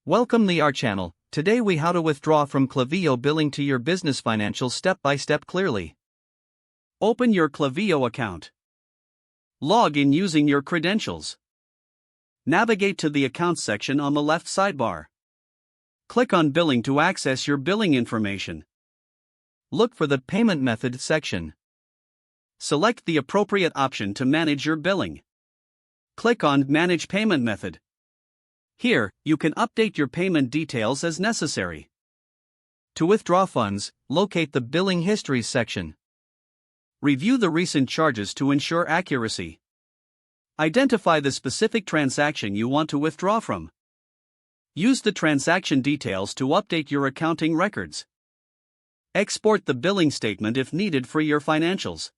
Welcome to our channel. Today we how to withdraw from Klaviyo billing to your business financials step by step clearly. Open your Klaviyo account. Log in using your credentials. Navigate to the Accounts section on the left sidebar. Click on Billing to access your billing information. Look for the Payment Method section. Select the appropriate option to manage your billing. Click on Manage Payment Method. Here, you can update your payment details as necessary. To withdraw funds, locate the Billing History section. Review the recent charges to ensure accuracy. Identify the specific transaction you want to withdraw from. Use the transaction details to update your accounting records. Export the billing statement if needed for your financials.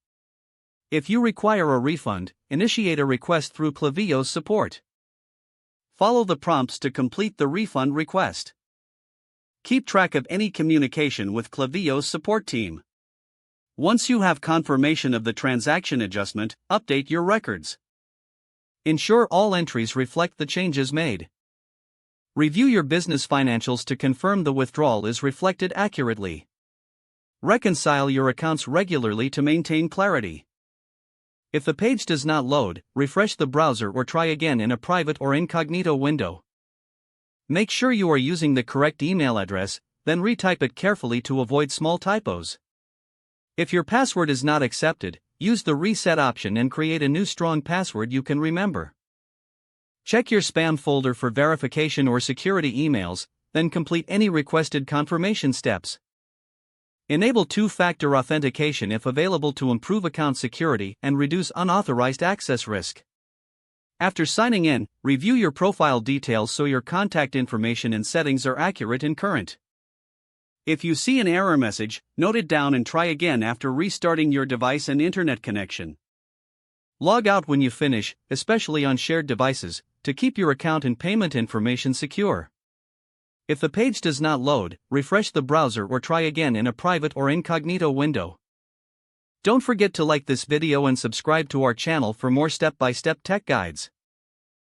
If you require a refund, initiate a request through Klaviyo's support. Follow the prompts to complete the refund request. Keep track of any communication with Klaviyo's support team. Once you have confirmation of the transaction adjustment, update your records. Ensure all entries reflect the changes made. Review your business financials to confirm the withdrawal is reflected accurately. Reconcile your accounts regularly to maintain clarity. If the page does not load, refresh the browser or try again in a private or incognito window. Make sure you are using the correct email address, then retype it carefully to avoid small typos. If your password is not accepted, use the reset option and create a new strong password you can remember. Check your spam folder for verification or security emails, then complete any requested confirmation steps. Enable two-factor authentication if available to improve account security and reduce unauthorized access risk. After signing in, review your profile details so your contact information and settings are accurate and current. If you see an error message, note it down and try again after restarting your device and internet connection. Log out when you finish, especially on shared devices, to keep your account and payment information secure. If the page does not load, refresh the browser or try again in a private or incognito window. Don't forget to like this video and subscribe to our channel for more step-by-step tech guides.